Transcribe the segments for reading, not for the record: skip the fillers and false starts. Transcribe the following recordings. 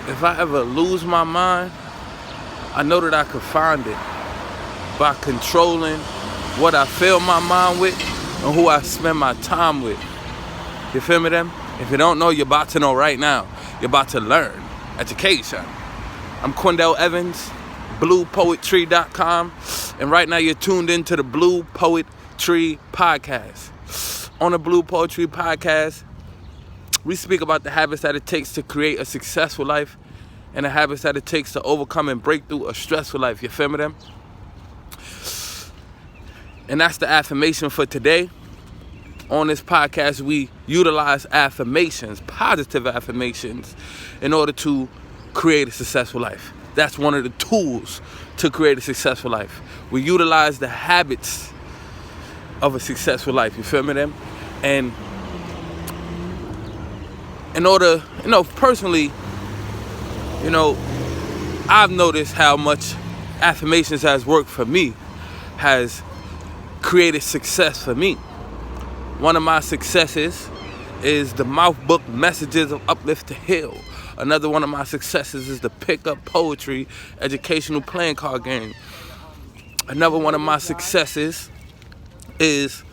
If I ever lose my mind, I know that I could find it by controlling what I fill my mind with and who I spend my time with. You feel me then? If you don't know, you're about to know right now. You're about to learn. Education. I'm Quindell Evans, BluePoetTree.com, and right now you're tuned into the BluePoetTree podcast. On the BluePoetTree podcast, we speak about the habits that it takes to create a successful life and the habits that it takes to overcome and break through a stressful life. You feel me then? And that's the affirmation for today. On this podcast, we utilize affirmations, positive affirmations, in order to create a successful life. That's one of the tools to create a successful life. We utilize the habits of a successful life. You feel me then? And in order, personally, I've noticed how much affirmations has worked for me, has created success for me. One of my successes is the mouth book Messages of Uplift to Heal. Another one of my successes is the Pick Up Poetry educational playing card game. Another one of my successes is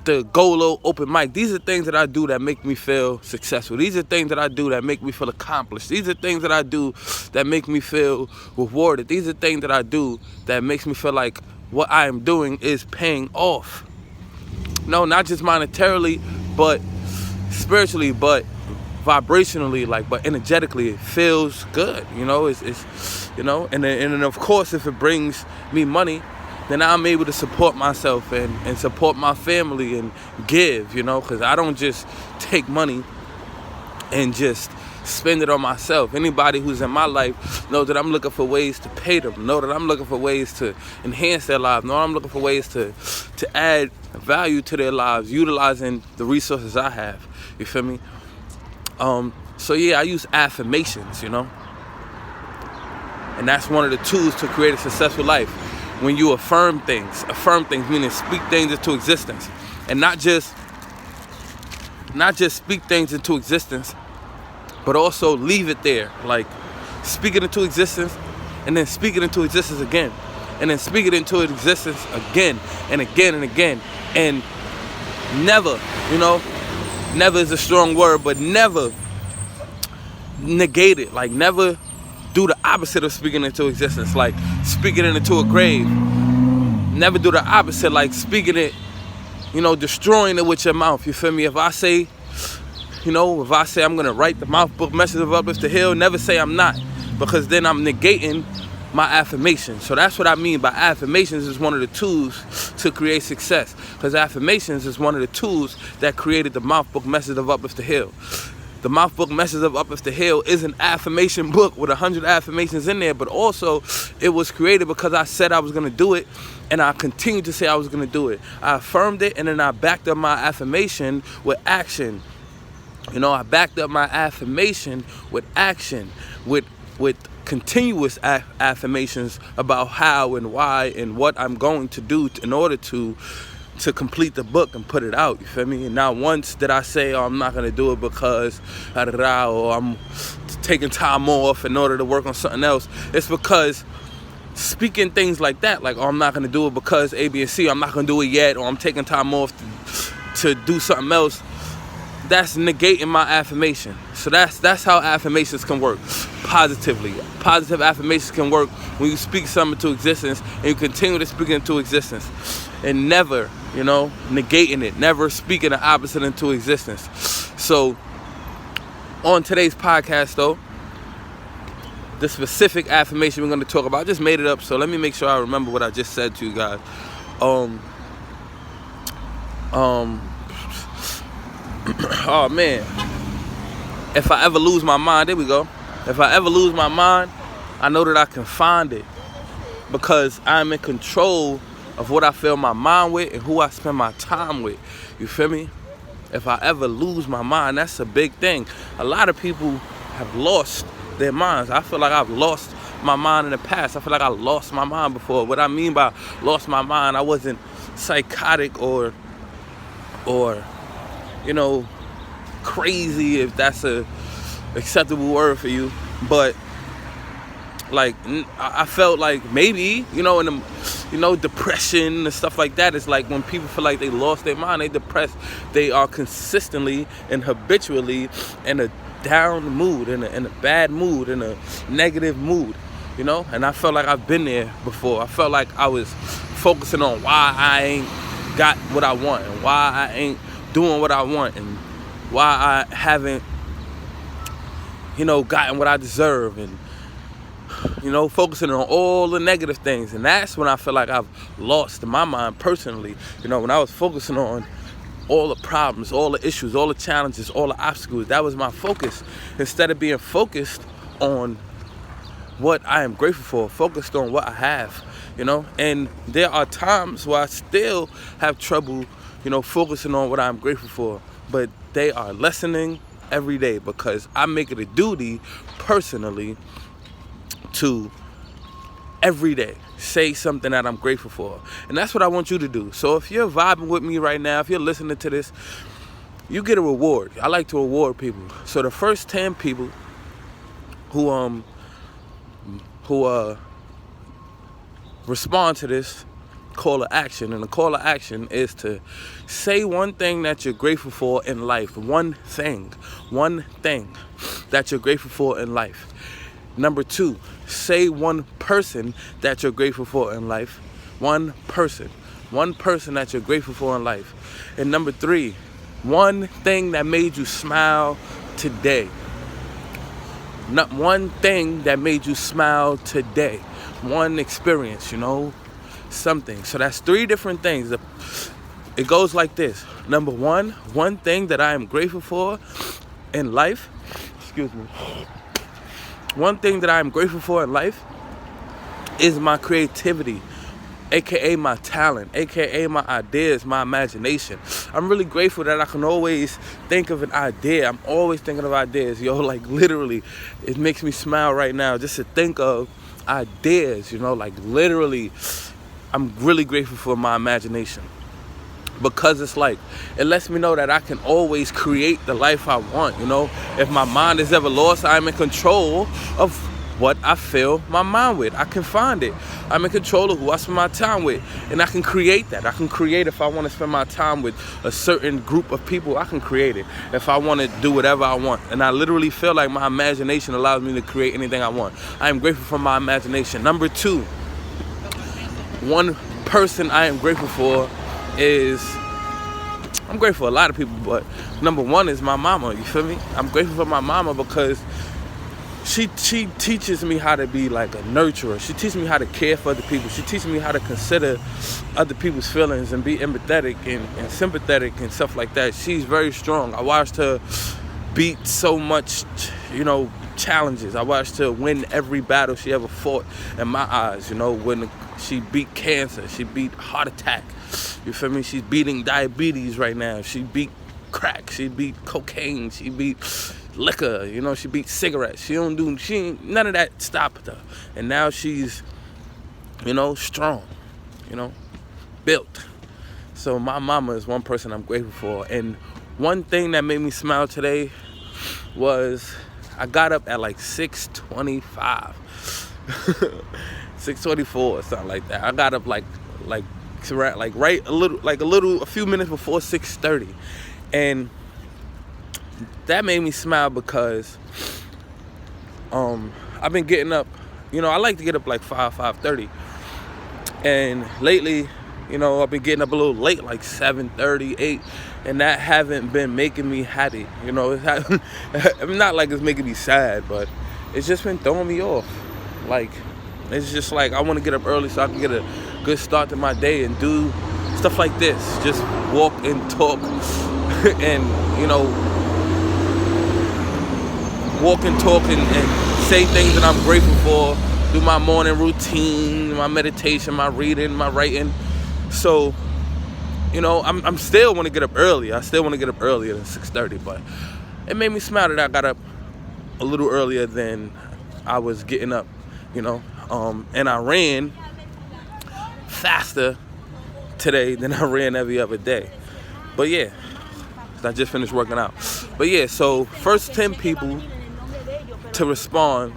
the Golo open mic. These are things that I do that make me feel successful. These are things that I do that make me feel accomplished. These are things that I do that make me feel rewarded. These are things that I do that makes me feel like what I am doing is paying off. No, not just monetarily, but spiritually, but vibrationally, but energetically. It feels good, and then of course, if it brings me money, then I'm able to support myself and support my family and give, because I don't just take money and just spend it on myself. Anybody who's in my life knows that I'm looking for ways to pay them, know that I'm looking for ways to enhance their lives, know I'm looking for ways to add value to their lives, utilizing the resources I have. You feel me? So yeah, I use affirmations, and that's one of the tools to create a successful life. When you affirm things meaning speak things into existence, and not just speak things into existence, but also leave it there, like speak it into existence and then speak it into existence again, and then speak it into existence again and again and again, and never, never is a strong word, but never negate it, never do the opposite of speaking into existence, like speaking it into a grave. Never do the opposite, like speaking it, destroying it with your mouth. You feel me? If I say I'm gonna write the mouth book Message of Uplift to Heal, never say I'm not, because then I'm negating my affirmation. So that's what I mean by affirmations is one of the tools to create success, because affirmations is one of the tools that created the mouth book Message of Uplift to Heal. The Mouth Book Message of Uplift to Heal is an affirmation book with 100 affirmations in there, but also it was created because I said I was going to do it, and I continued to say I was going to do it. I affirmed it, and then I backed up my affirmation with action. I backed up my affirmation with action, with continuous affirmations about how and why and what I'm going to do in order to complete the book and put it out. You feel me? And not once did I say, I'm not going to do it because or I'm taking time off in order to work on something else. It's because speaking things like that, I'm not going to do it because A, B, and C, I'm not going to do it yet, or I'm taking time off to do something else, that's negating my affirmation. So that's how affirmations can work positively. Positive affirmations can work when you speak something into existence and you continue to speak it into existence, and never, negating it, never speaking the opposite into existence. So on today's podcast, though, the specific affirmation we're going to talk about, I just made it up, so let me make sure I remember what I just said to you guys. Oh man, if I ever lose my mind, there we go. If I ever lose my mind, I know that I can find it, because I'm in control of what I fill my mind with and who I spend my time with. You feel me? If I ever lose my mind, that's a big thing. A lot of people have lost their minds. I feel like I've lost my mind in the past. I feel like I lost my mind before. What I mean by lost my mind, I wasn't psychotic or crazy, if that's a acceptable word for you, but like I felt like maybe, in the, depression and stuff like that. It's like when people feel like they lost their mind, they depressed, they are consistently and habitually in a down mood, in a bad mood, in a negative mood, and I felt like I've been there before. I felt like I was focusing on why I ain't got what I want, and why I ain't doing what I want, and why I haven't, gotten what I deserve, and focusing on all the negative things. And that's when I feel like I've lost my mind personally. When I was focusing on all the problems, all the issues, all the challenges, all the obstacles, that was my focus. Instead of being focused on what I am grateful for, focused on what I have, And there are times where I still have trouble, focusing on what I'm grateful for. But they are lessening every day because I make it a duty personally to every day say something that I'm grateful for. And that's what I want you to do. So if you're vibing with me right now, if you're listening to this, you get a reward. I like to reward people. So the first 10 people who respond to this call to action, and the call to action is to say one thing that you're grateful for in life. One thing that you're grateful for in life. Number 2, say one person that you're grateful for in life. One person that you're grateful for in life. And number 3, one thing that made you smile today. Not one thing that made you smile today. One experience, something. So that's 3 different things. It goes like this. Number 1, one thing that I am grateful for in life. Excuse me. One thing that I am grateful for in life is my creativity, aka my talent, aka my ideas, my imagination. I'm really grateful that I can always think of an idea. I'm always thinking of ideas, like literally, it makes me smile right now just to think of ideas, like literally, I'm really grateful for my imagination. Because it's like, it lets me know that I can always create the life I want, If my mind is ever lost, I'm in control of what I fill my mind with. I can find it. I'm in control of who I spend my time with. And I can create that. I can create if I want to spend my time with a certain group of people, I can create it. If I want to do whatever I want. And I literally feel like my imagination allows me to create anything I want. I am grateful for my imagination. Number 2, one person I am grateful for is, I'm grateful for a lot of people, but number 1 is my mama, you feel me? I'm grateful for my mama because she teaches me how to be like a nurturer. She teaches me how to care for other people. She teaches me how to consider other people's feelings and be empathetic and sympathetic and stuff like that. She's very strong. I watched her beat so much, challenges. I watched her win every battle she ever fought in my eyes, when she beat cancer, she beat heart attack. You feel me? She's beating diabetes right now. She beat crack. She beat cocaine. She beat liquor. She beat cigarettes. None of that stopped her. And now she's, strong, built. So my mama is one person I'm grateful for. And one thing that made me smile today was I got up at like 6:25. 6:24 or something like that. I got up a few minutes before 6:30, and that made me smile because I've been getting up. I like to get up like 5:30, and lately, I've been getting up a little late, like 7:30, 8, and that haven't been making me happy. I'm not like it's making me sad, but it's just been throwing me off. Like, it's just like I want to get up early so I can get a good start to my day and do stuff like this. Just walk and talk and, walk and talk and say things that I'm grateful for. Do my morning routine, my meditation, my reading, my writing. So, I'm still want to get up early. I still want to get up earlier than 6:30, but it made me smile that I got up a little earlier than I was getting up, and I ran faster today than I ran every other day. But yeah, I just finished working out. But yeah, so first 10 people to respond